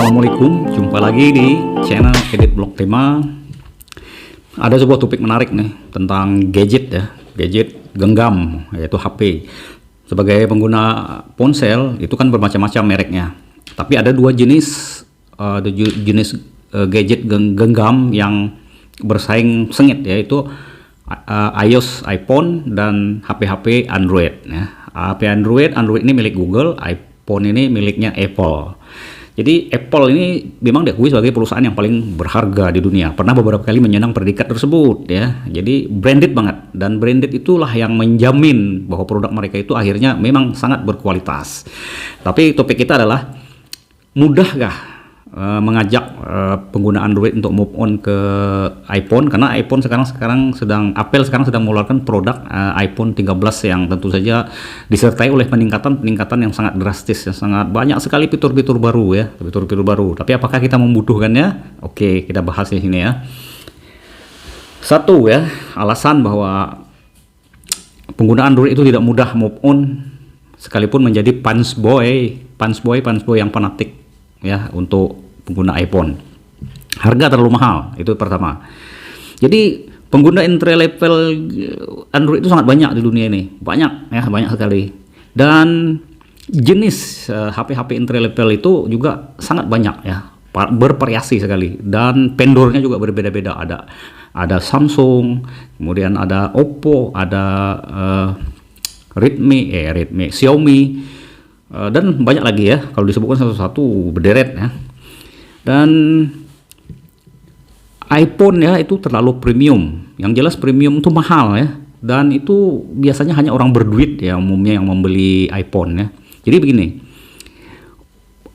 Assalamualaikum, jumpa lagi di channel Edit Blog Tema. Ada sebuah topik menarik nih tentang gadget ya, gadget genggam yaitu HP. Sebagai pengguna ponsel itu kan bermacam-macam mereknya, tapi ada dua jenis gadget genggam yang bersaing sengit, yaitu iOS iPhone dan HP-HP Android ya. HP Android ini milik Google, iPhone ini miliknya Apple. Jadi Apple ini memang diakui sebagai perusahaan yang paling berharga di dunia. Pernah beberapa kali menyandang predikat tersebut ya. Jadi branded banget, dan branded itulah yang menjamin bahwa produk mereka itu akhirnya memang sangat berkualitas. Tapi topik kita adalah, mudahkah mengajak pengguna Android untuk move on ke iPhone? Karena iPhone Apple sekarang sedang mengeluarkan produk iPhone 13 yang tentu saja disertai oleh peningkatan yang sangat drastis, yang sangat banyak sekali fitur-fitur baru ya, fitur-fitur baru. Tapi apakah kita membutuhkannya? Oke, kita bahas di sini ya. Satu ya, alasan bahwa pengguna Android itu tidak mudah move on sekalipun menjadi punch boy yang fanatik ya untuk pengguna iPhone. Harga terlalu mahal, itu pertama. Jadi pengguna entry level Android itu sangat banyak di dunia ini, banyak sekali. Dan jenis HP-HP entry level itu juga sangat banyak ya, bervariasi sekali, dan vendornya juga berbeda-beda. Ada Samsung, kemudian ada Oppo, ada Redmi, Xiaomi, dan banyak lagi ya, kalau disebutkan satu-satu berderet ya. Dan iPhone ya itu terlalu premium. Yang jelas premium itu mahal ya, dan itu biasanya hanya orang berduit ya umumnya yang membeli iPhone ya. Jadi begini,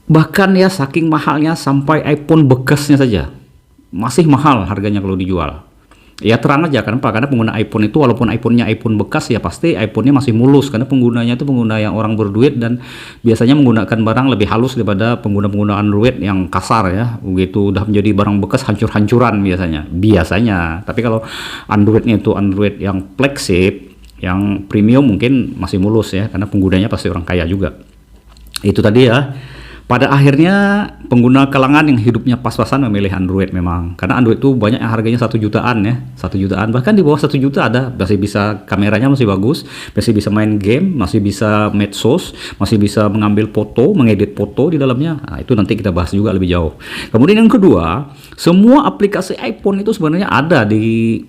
bahkan ya saking mahalnya sampai iPhone bekasnya saja masih mahal harganya kalau dijual. Ya terang aja, kenapa? Karena pengguna iPhone itu walaupun iPhone-nya iPhone bekas ya pasti iPhone-nya masih mulus, karena penggunanya itu pengguna yang orang berduit dan biasanya menggunakan barang lebih halus daripada pengguna-pengguna Android yang kasar ya. Begitu udah menjadi barang bekas hancur-hancuran biasanya. Tapi kalau Androidnya itu Android yang flagship, yang premium, mungkin masih mulus ya, karena penggunanya pasti orang kaya juga. Itu tadi ya. Pada akhirnya pengguna kalangan yang hidupnya pas-pasan memilih Android memang, karena Android itu banyak yang harganya 1 jutaan ya, 1 jutaan, bahkan di bawah 1 juta ada. Masih bisa, kameranya masih bagus, masih bisa main game, masih bisa medsos, masih bisa mengambil foto, mengedit foto di dalamnya. Nah, itu nanti kita bahas juga lebih jauh. Kemudian yang kedua, semua aplikasi iPhone itu sebenarnya ada di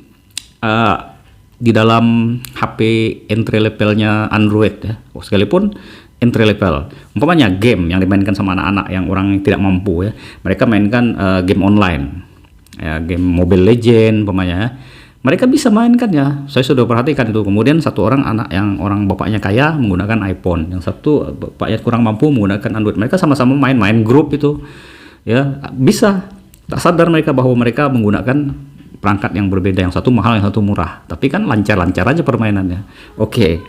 dalam HP entry levelnya Android ya, sekalipun entry level. Umpamanya game yang dimainkan sama anak-anak yang orang tidak mampu ya, mereka mainkan game online ya, game Mobile Legend umpamanya ya, mereka bisa mainkan ya. Saya sudah perhatikan itu. Kemudian satu orang anak yang orang bapaknya kaya menggunakan iPhone, yang satu bapaknya kurang mampu menggunakan Android. Mereka sama-sama main grup itu ya, bisa. Tak sadar mereka bahwa mereka menggunakan perangkat yang berbeda, yang satu mahal, yang satu murah, tapi kan lancar-lancar aja permainannya. Oke.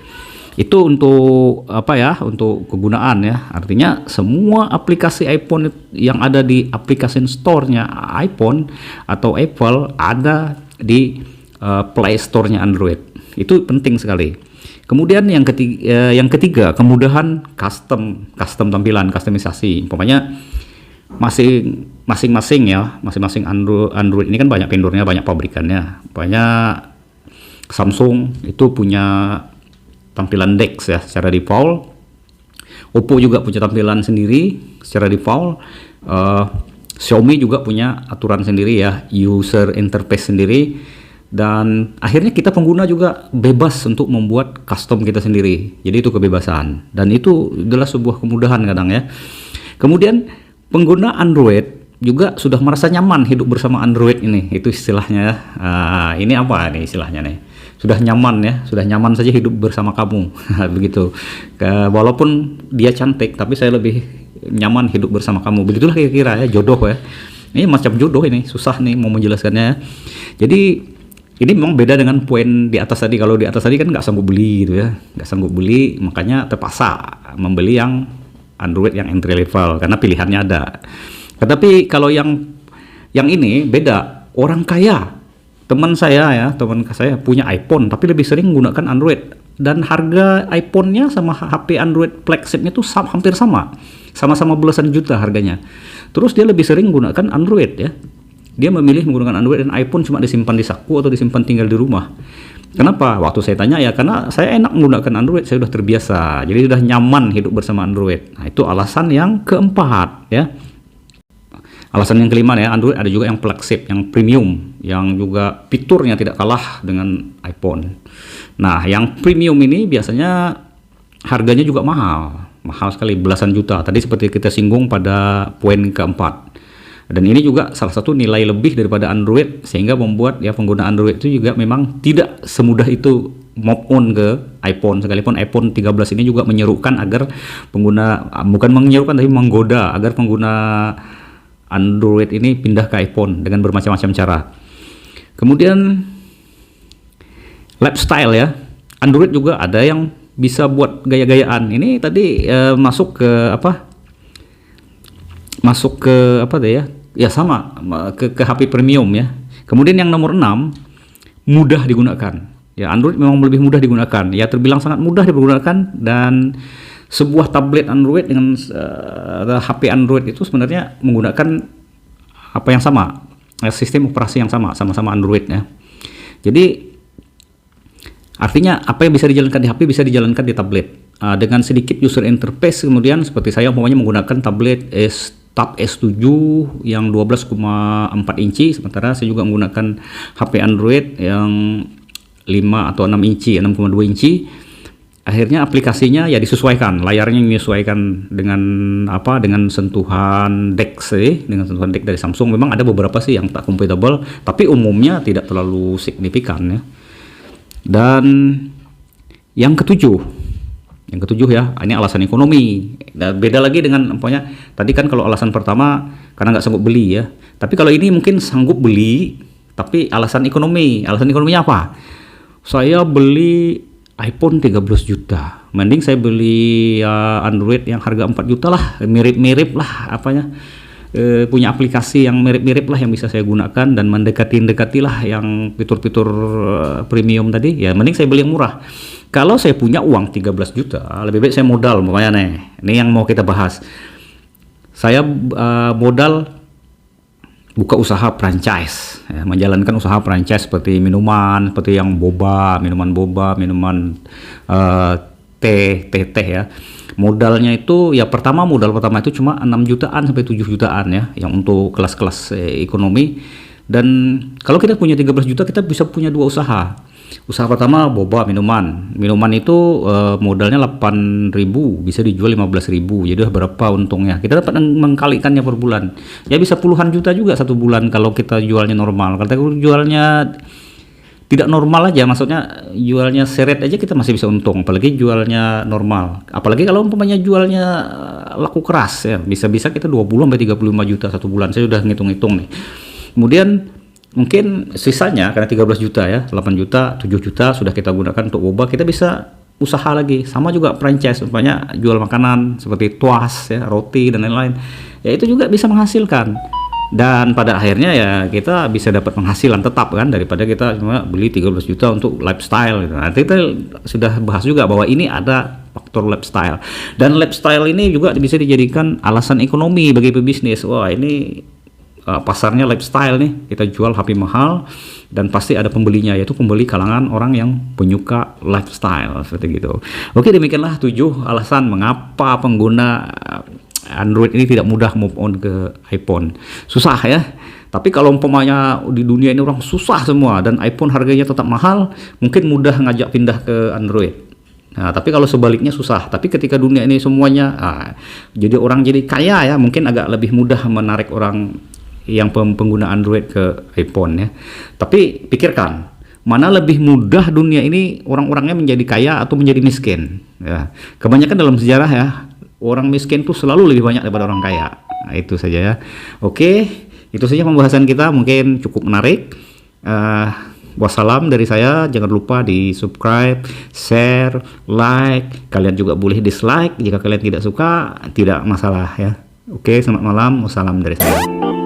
Itu untuk apa ya, untuk kegunaan ya. Artinya semua aplikasi iPhone yang ada di aplikasi store-nya iPhone atau Apple ada di Play Store-nya Android. Itu penting sekali. Kemudian yang ketiga, kemudahan custom tampilan, customisasi. Umpamanya masing-masing Android ini kan banyak vendornya, banyak pabrikannya. Banyak Samsung itu punya tampilan DeX ya secara default. Oppo juga punya tampilan sendiri secara default. Xiaomi juga punya aturan sendiri ya, user interface sendiri. Dan akhirnya kita pengguna juga bebas untuk membuat custom kita sendiri. Jadi itu kebebasan, dan itu adalah sebuah kemudahan kadang ya. Kemudian pengguna Android juga sudah merasa nyaman hidup bersama Android ini. Itu istilahnya ya. Ini apa nih istilahnya nih? Sudah nyaman ya, sudah nyaman saja hidup bersama kamu. Begitu. Walaupun dia cantik, tapi saya lebih nyaman hidup bersama kamu. Begitulah kira-kira ya, jodoh ya. Ini macam jodoh ini, susah nih mau menjelaskannya. Jadi ini memang beda dengan poin di atas tadi. Kalau di atas tadi kan nggak sanggup beli gitu ya, nggak sanggup beli, makanya terpaksa membeli yang Android yang entry level karena pilihannya ada. Tetapi kalau yang ini beda, orang kaya. Teman saya punya iPhone tapi lebih sering menggunakan Android, dan harga iPhone-nya sama HP Android flagship-nya tuh hampir sama-sama belasan juta harganya. Terus dia lebih sering menggunakan Android ya. Dia memilih menggunakan Android, dan iPhone cuma disimpan di saku atau disimpan tinggal di rumah. Kenapa? Waktu saya tanya ya, karena saya enak menggunakan Android, saya sudah terbiasa. Jadi sudah nyaman hidup bersama Android. Nah, itu alasan yang keempat ya. Alasan yang kelima ya, Android ada juga yang flagship, yang premium, yang juga fiturnya tidak kalah dengan iPhone. Nah, yang premium ini biasanya harganya juga mahal sekali, belasan juta. Tadi seperti kita singgung pada poin keempat. Dan ini juga salah satu nilai lebih daripada Android, sehingga membuat ya pengguna Android itu juga memang tidak semudah itu move on ke iPhone. Sekalipun iPhone 13 ini juga menyerukan agar pengguna, bukan menyerukan tapi menggoda agar pengguna Android ini pindah ke iPhone dengan bermacam-macam cara. Kemudian lifestyle ya, Android juga ada yang bisa buat gaya-gayaan. Ini tadi masuk ke apa? Masuk ke apa deh ya? Ya sama ke HP premium ya. Kemudian yang nomor 6, mudah digunakan. Ya, Android memang lebih mudah digunakan. Ya, terbilang sangat mudah digunakan, dan sebuah tablet Android dengan HP Android itu sebenarnya menggunakan apa yang sama, sistem operasi yang sama-sama Android ya. Jadi artinya apa yang bisa dijalankan di HP bisa dijalankan di tablet dengan sedikit user interface. Kemudian seperti saya umpamanya menggunakan tablet Tab S7 yang 12,4 inci, sementara saya juga menggunakan HP Android yang 5 atau 6 inci, 6,2 inci. Akhirnya aplikasinya ya disesuaikan, layarnya menyesuaikan dengan apa, dengan sentuhan DeX dengan sentuhan DeX dari Samsung. Memang ada beberapa sih yang tak compatible, tapi umumnya tidak terlalu signifikan ya. Dan yang ketujuh ya, ini alasan ekonomi. Dan beda lagi dengan pokoknya tadi kan, kalau alasan pertama karena nggak sanggup beli ya. Tapi kalau ini mungkin sanggup beli, tapi alasan ekonomi. Alasan ekonominya apa? Saya beli iPhone 13 juta. Mending saya beli Android yang harga 4 juta lah, mirip-mirip lah apanya. Punya aplikasi yang mirip-mirip lah yang bisa saya gunakan, dan mendekati lah yang fitur-fitur premium tadi. Ya mending saya beli yang murah. Kalau saya punya uang 13 juta, lebih baik saya modal. Makanya nih, ini yang mau kita bahas. Saya modal buka usaha franchise, ya, menjalankan usaha franchise seperti minuman, seperti yang minuman boba, minuman teh ya. Modalnya itu ya modal pertama itu cuma 6 jutaan sampai 7 jutaan ya, yang untuk kelas-kelas ekonomi. Dan kalau kita punya 13 juta, kita bisa punya dua usaha. Usaha pertama boba, minuman itu modalnya 8.000, bisa dijual 15.000, jadi berapa untungnya? Kita dapat mengkalikannya per bulan, ya bisa puluhan juta juga satu bulan kalau kita jualnya normal. Kalau jualnya tidak normal aja, maksudnya jualnya seret aja, kita masih bisa untung, apalagi jualnya normal. Apalagi kalau umpamanya jualnya laku keras ya, bisa-bisa kita 20 sampai 35 juta satu bulan. Saya sudah ngitung-ngitung nih. Kemudian mungkin sisanya, karena 13 juta ya, 8 juta, 7 juta sudah kita gunakan untuk boba, kita bisa usaha lagi. Sama juga franchise, umpamanya jual makanan seperti tuas ya, roti dan lain-lain. Ya itu juga bisa menghasilkan. Dan pada akhirnya ya kita bisa dapat penghasilan tetap kan, daripada kita cuma beli 13 juta untuk lifestyle gitu. Nanti kita sudah bahas juga bahwa ini ada faktor lifestyle. Dan lifestyle ini juga bisa dijadikan alasan ekonomi bagi pebisnis. Wah, ini pasarnya lifestyle nih, kita jual HP mahal dan pasti ada pembelinya, yaitu pembeli kalangan orang yang penyuka lifestyle seperti gitu. Oke, demikianlah 7 alasan mengapa pengguna Android ini tidak mudah move on ke iPhone. Susah ya. Tapi kalau umpamanya di dunia ini orang susah semua dan iPhone harganya tetap mahal, mungkin mudah ngajak pindah ke Android. Nah, tapi kalau sebaliknya susah. Tapi ketika dunia ini semuanya jadi orang jadi kaya ya, mungkin agak lebih mudah menarik orang yang pengguna Android ke iPhone ya. Tapi pikirkan, mana lebih mudah dunia ini orang-orangnya menjadi kaya atau menjadi miskin ya. Kebanyakan dalam sejarah ya, orang miskin tuh selalu lebih banyak daripada orang kaya. Nah, itu saja ya. Oke, itu saja pembahasan kita, mungkin cukup menarik. Wassalam dari saya. Jangan lupa di subscribe, share, like. Kalian juga boleh dislike jika kalian tidak suka, tidak masalah ya. Oke, selamat malam. Wassalam dari saya.